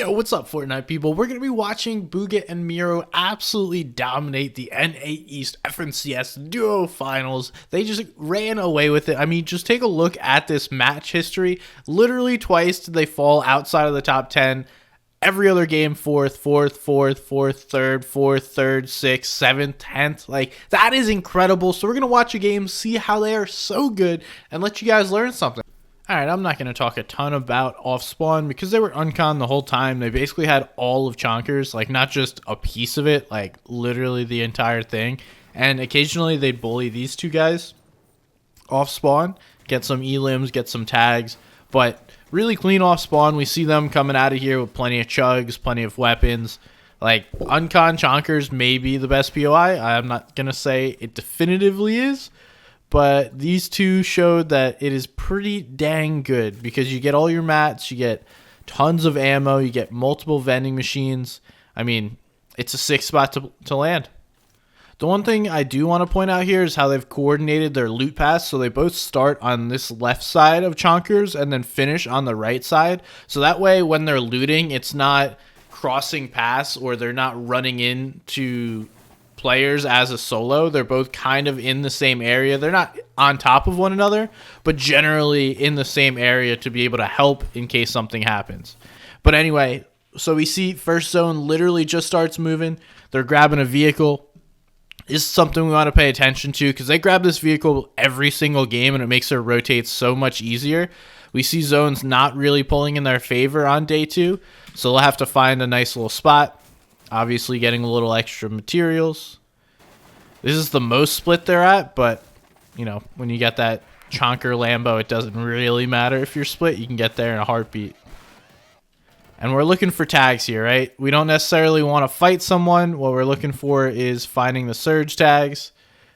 Yo, what's up, Fortnite people? We're going to be watching Bugha and Mero absolutely dominate the NA East FNCS Duo Finals. They just ran away with it. I mean, just take a look at this match history. Literally twice did they fall outside of the top 10. Every other game, fourth, third, 6th, 7th, 10th. Like, that is incredible. So we're going to watch a game, see how they are so good, and let you guys learn something. Alright, I'm not going to talk a ton about off-spawn because they were uncon the whole time. They basically had all of Chonkers, like not just a piece of it, like literally the entire thing. And occasionally they'd bully these two guys off-spawn, get some elims, get some tags, but really clean off-spawn. We see them coming out of here with plenty of chugs, plenty of weapons. Like, uncon Chonkers may be the best POI. I'm not going to say it definitively is, but these two showed that it is pretty dang good because you get all your mats, you get tons of ammo, you get multiple vending machines. I mean, it's a sick spot to land. The one thing I do want to point out here is how they've coordinated their loot paths. So they both start on this left side of Chonkers and then finish on the right side. So that way when they're looting, it's not crossing paths or they're not running into players as a solo. They're both kind of in the same area. They're not on top of one another, but generally in the same area to be able to help in case something happens. But anyway, so we see first zone literally just starts moving. They're grabbing a vehicle. This is something we want to pay attention to because they grab this vehicle every single game and it makes their rotates so much easier. We see zones not really pulling in their favor on day 2, so they'll have to find a nice little spot. Obviously getting a little extra materials. This is the most split they're at, but, you know, when you get that Chonker Lambo, it doesn't really matter if you're split. You can get there in a heartbeat. And we're looking for tags here, right? We don't necessarily want to fight someone. What we're looking for is finding the surge tags,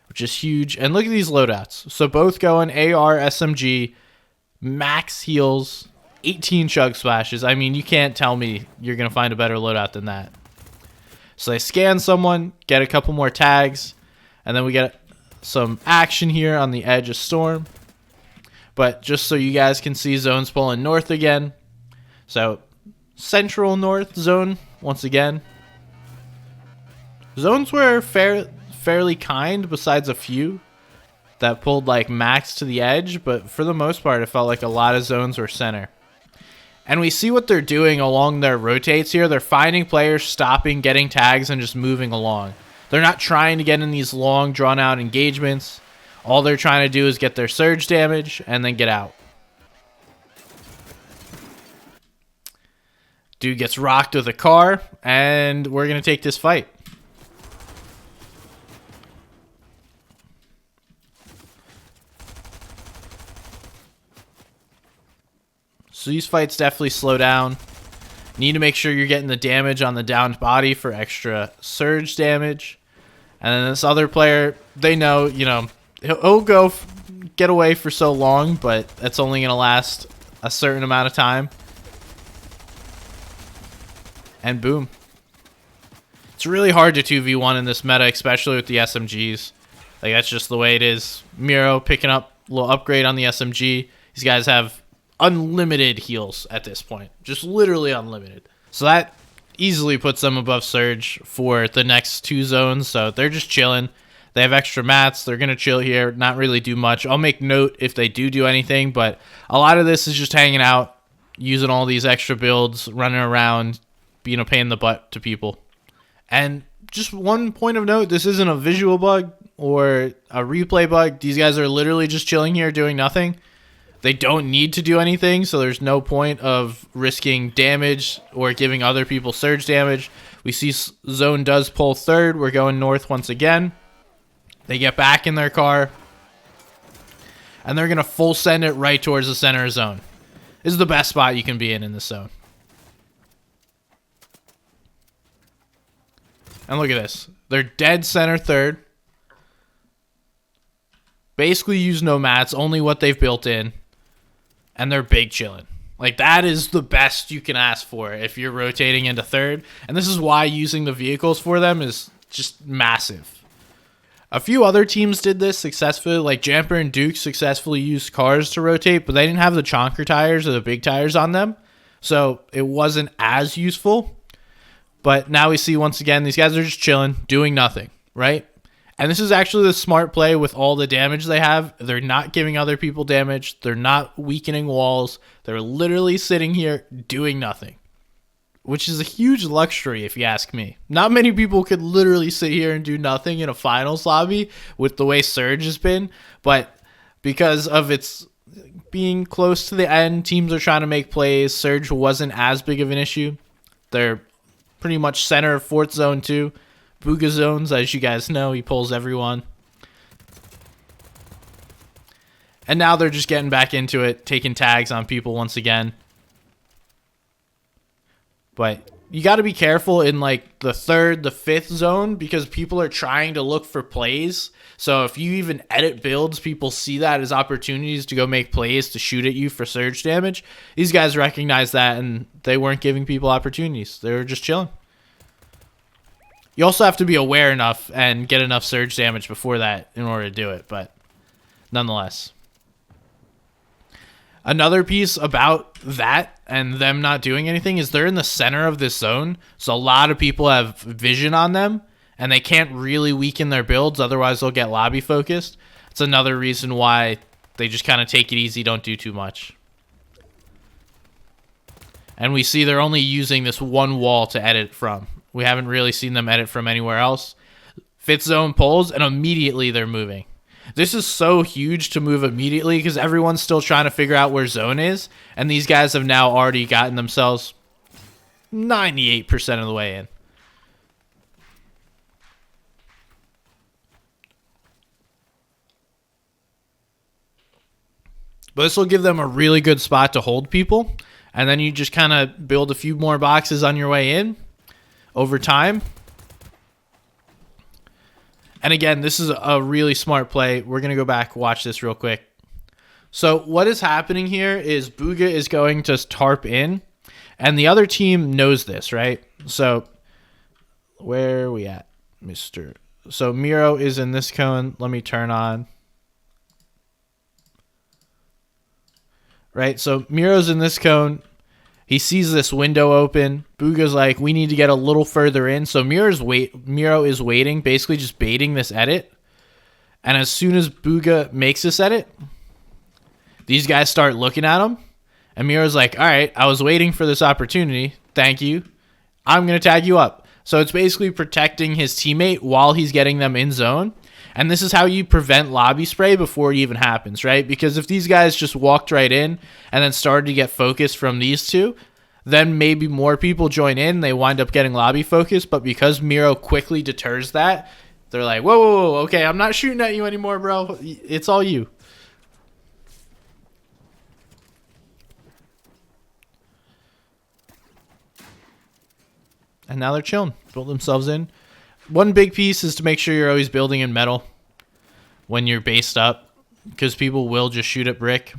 which is huge. And look at these loadouts. So both going AR, SMG, max heals, 18 chug splashes. I mean, you can't tell me you're going to find a better loadout than that. So they scan someone, get a couple more tags, and then we get some action here on the edge of Storm. But just so you guys can see, zones pulling north again. So central north zone once again. Zones were fairly kind besides a few that pulled like max to the edge, but for the most part it felt like a lot of zones were center. And we see what they're doing along their rotates here. They're finding players, stopping, getting tags, and just moving along. They're not trying to get in these long, drawn-out engagements. All they're trying to do is get their surge damage and then get out. Dude gets rocked with a car, and we're going to take this fight. So these fights definitely slow down. Need to make sure you're getting the damage on the downed body for extra surge damage. And then this other player, they know, you know, he'll go get away for so long, but that's only going to last a certain amount of time. And boom. It's really hard to 2v1 in this meta, especially with the SMGs. Like, that's just the way it is. Mero picking up a little upgrade on the SMG. These guys have unlimited heals at this point, just literally unlimited. So that easily puts them above surge for the next 2 zones. So they're just chilling. They have extra mats. They're gonna chill here, not really do much. I'll make note if they do anything, but a lot of this is just hanging out, using all these extra builds, running around, being a pain in the butt to people. And just one point of note, this isn't a visual bug or a replay bug. These guys are literally just chilling here doing nothing. They don't need to do anything, so there's no point of risking damage or giving other people surge damage. We see zone does pull third. We're going north once again. They get back in their car, and they're going to full send it right towards the center zone. This is the best spot you can be in this zone. And look at this. They're dead center third. Basically use no mats, only what they've built in. And they're big chilling. Like, that is the best you can ask for if you're rotating into third. And this is why using the vehicles for them is just massive. A few other teams did this successfully, like Jamper and Duke successfully used cars to rotate, but they didn't have the chonker tires or the big tires on them. So it wasn't as useful. But now we see once again, these guys are just chilling, doing nothing, right? And this is actually the smart play with all the damage they have. They're not giving other people damage. They're not weakening walls. They're literally sitting here doing nothing, which is a huge luxury if you ask me. Not many people could literally sit here and do nothing in a finals lobby with the way Surge has been. But because of its being close to the end, teams are trying to make plays. Surge wasn't as big of an issue. They're pretty much center of fourth zone too. Bugha zones, as you guys know, he pulls everyone. And now they're just getting back into it, taking tags on people once again. But you got to be careful in like the third, the fifth zone, because people are trying to look for plays. So if you even edit builds, people see that as opportunities to go make plays to shoot at you for surge damage. These guys recognize that, and they weren't giving people opportunities. They were just chilling. You also have to be aware enough and get enough surge damage before that in order to do it, but nonetheless. Another piece about that and them not doing anything is they're in the center of this zone, so a lot of people have vision on them, and they can't really weaken their builds, otherwise they'll get lobby focused. It's another reason why they just kind of take it easy, don't do too much. And we see they're only using this one wall to edit from. We haven't really seen them edit from anywhere else. Fifth zone pulls, and immediately they're moving. This is so huge to move immediately because everyone's still trying to figure out where zone is, and these guys have now already gotten themselves 98% of the way in. But this will give them a really good spot to hold people, and then you just kind of build a few more boxes on your way in over time. And again, this is a really smart play. We're going to go back, watch this real quick. So what is happening here is Bugha is going to tarp in, and the other team knows this, right? So where are we at, Mr.? So Mero is in this cone. Let me turn on. Right, so Mero's in this cone. He sees this window open. Bugha's like, we need to get a little further in. So Mero is waiting, basically just baiting this edit. And as soon as Bugha makes this edit, these guys start looking at him. And Mero's like, all right, I was waiting for this opportunity. Thank you. I'm going to tag you up. So it's basically protecting his teammate while he's getting them in zone. And this is how you prevent lobby spray before it even happens, right? Because if these guys just walked right in and then started to get focused from these two, then maybe more people join in. They wind up getting lobby focused. But because Mero quickly deters that, they're like, whoa, whoa, whoa, okay, I'm not shooting at you anymore, bro. It's all you. And now they're chilling, build themselves in. One big piece is to make sure you're always building in metal when you're based up, because people will just shoot at brick.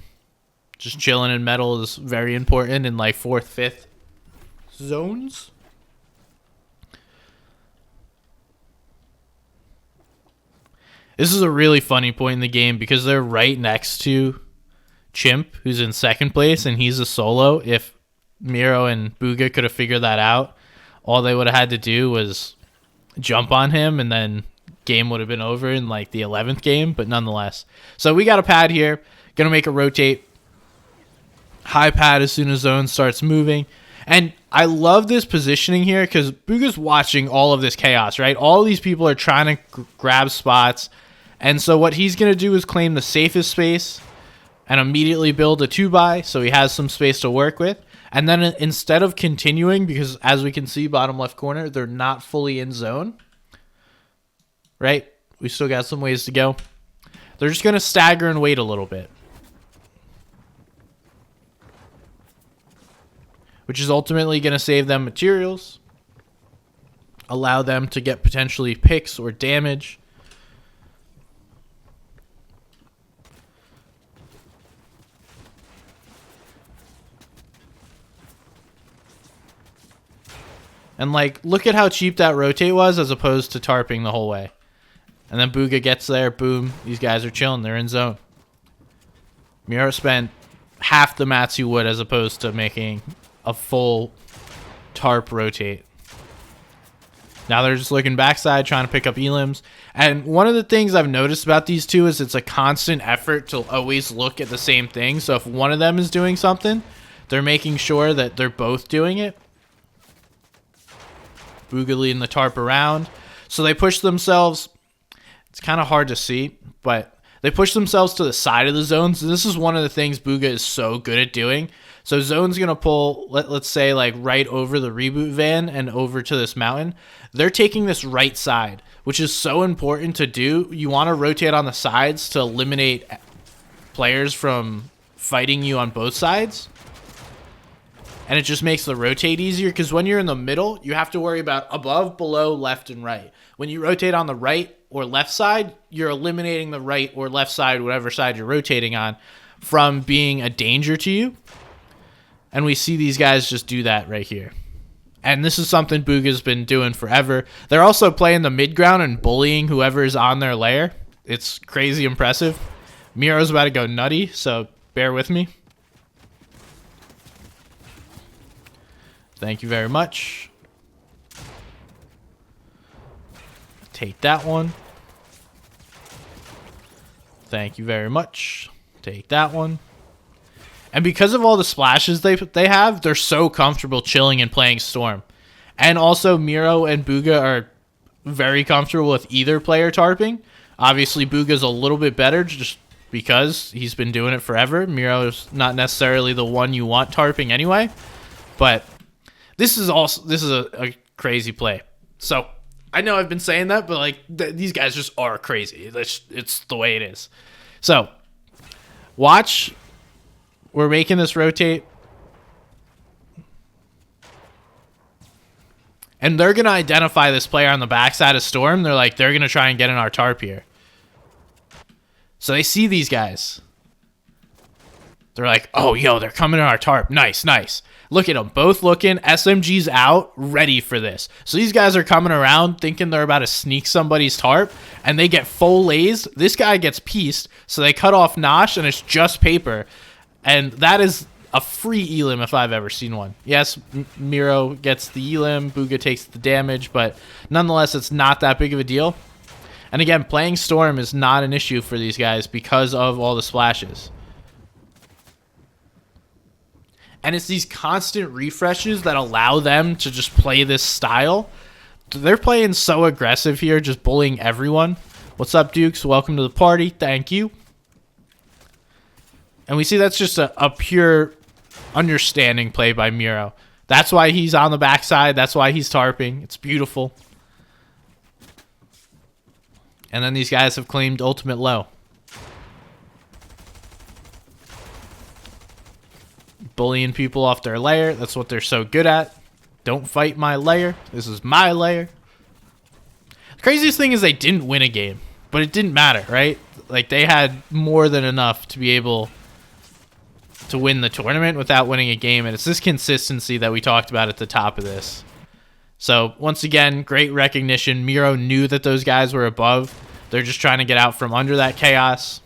Just chilling in metal is very important in like 4th, 5th zones. This is a really funny point in the game because they're right next to Chimp, who's in 2nd place, and he's a solo. If Mero and Bugha could have figured that out, all they would have had to do was jump on him, and then game would have been over in like the 11th game, but nonetheless. So we got a pad here, gonna make a rotate. High pad as soon as zone starts moving. And I love this positioning here because Bugha's watching all of this chaos, right? All these people are trying to grab spots. And so what he's gonna do is claim the safest space and immediately build a 2x so he has some space to work with. And then instead of continuing, because as we can see, bottom left corner, they're not fully in zone, right? We still got some ways to go. They're just going to stagger and wait a little bit, which is ultimately going to save them materials, allow them to get potentially picks or damage. And, like, look at how cheap that rotate was as opposed to tarping the whole way. And then Bugha gets there. Boom. These guys are chilling. They're in zone. Mero spent half the mats you would as opposed to making a full tarp rotate. Now they're just looking backside, trying to pick up elims. And one of the things I've noticed about these two is it's a constant effort to always look at the same thing. So if one of them is doing something, they're making sure that they're both doing it. Bugha leading the tarp around. So they push themselves. It's kind of hard to see, but they push themselves to the side of the zones. And this is one of the things Bugha is so good at doing. So zone's going to pull, let's say, like right over the reboot van and over to this mountain. They're taking this right side, which is so important to do. You want to rotate on the sides to eliminate players from fighting you on both sides. And it just makes the rotate easier because when you're in the middle, you have to worry about above, below, left, and right. When you rotate on the right or left side, you're eliminating the right or left side, whatever side you're rotating on, from being a danger to you. And we see these guys just do that right here. And this is something Bugha's been doing forever. They're also playing the mid ground and bullying whoever is on their lair. It's crazy impressive. Mero's about to go nutty, so bear with me. Thank you very much. Take that one. Thank you very much. Take that one. And because of all the splashes they have, they're so comfortable chilling and playing Storm. And also, Mero and Bugha are very comfortable with either player tarping. Obviously, Bugha's a little bit better just because he's been doing it forever. Mero's not necessarily the one you want tarping anyway. But this is a crazy play. So, I know I've been saying that, but like these guys just are crazy. It's the way it is. So, watch. We're making this rotate. And they're going to identify this player on the backside of Storm. They're going to try and get in our tarp here. So they see these guys. They're like, oh, yo, they're coming in our tarp. Nice, nice. Look at them. Both looking. SMG's out. Ready for this. So these guys are coming around thinking they're about to sneak somebody's tarp. And they get full lazed. This guy gets pieced. So they cut off Nosh and it's just paper. And that is a free elim if I've ever seen one. Yes, Mero gets the elim, Bugha takes the damage, but nonetheless, it's not that big of a deal. And again, playing Storm is not an issue for these guys because of all the splashes. And it's these constant refreshes that allow them to just play this style. They're playing so aggressive here, just bullying everyone. What's up, Dukes? Welcome to the party. Thank you. And we see that's just a pure understanding play by Mero. That's why he's on the backside. That's why he's tarping. It's beautiful. And then these guys have claimed ultimate low. Bullying people off their lair. That's what they're so good at. Don't fight my lair. This is my lair. The craziest thing is they didn't win a game. But it didn't matter, right? Like, they had more than enough to be able to win the tournament without winning a game. And it's this consistency that we talked about at the top of this. So, once again, great recognition. Mero knew that those guys were above. They're just trying to get out from under that chaos.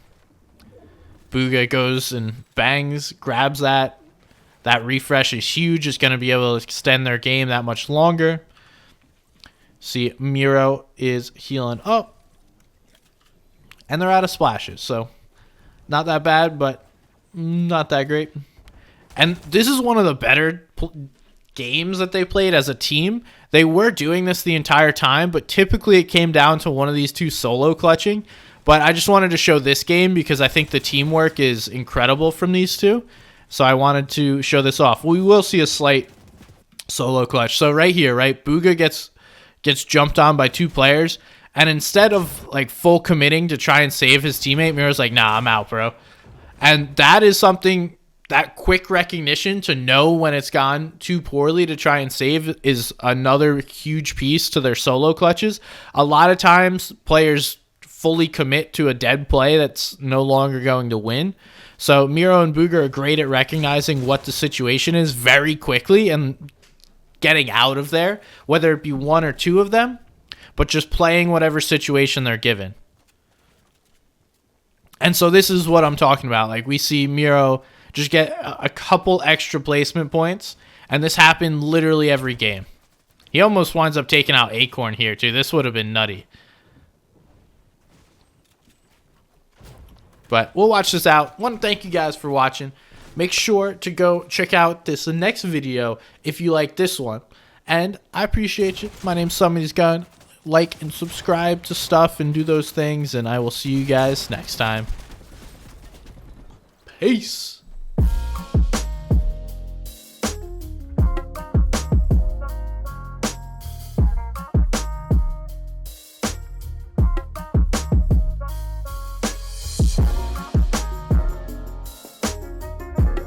Bugha goes and bangs, grabs that. That refresh is huge. It's going to be able to extend their game that much longer. See, Mero is healing up. And they're out of splashes. So, not that bad, but not that great. And this is one of the better games that they played as a team. They were doing this the entire time, but typically it came down to one of these two solo clutching. But I just wanted to show this game because I think the teamwork is incredible from these two. So I wanted to show this off. We will see a slight solo clutch. So right here, right, Bugha gets jumped on by two players. And instead of like full committing to try and save his teammate, Mero's like, nah, I'm out, bro. And that is something, that quick recognition to know when it's gone too poorly to try and save is another huge piece to their solo clutches. A lot of times players fully commit to a dead play that's no longer going to win. So Mero and Bugha are great at recognizing what the situation is very quickly and getting out of there, whether it be one or two of them, but just playing whatever situation they're given. And so this is what I'm talking about. Like, we see Mero just get a couple extra placement points, And this happened literally every game. He almost winds up taking out Acorn here, too. This would have been nutty. But we'll watch this out. Want to thank you guys for watching. Make sure to go check out this next video if you like this one. And I appreciate you. My name's Somebody's Gun. Like and subscribe to stuff and do those things. And I will see you guys next time. Peace.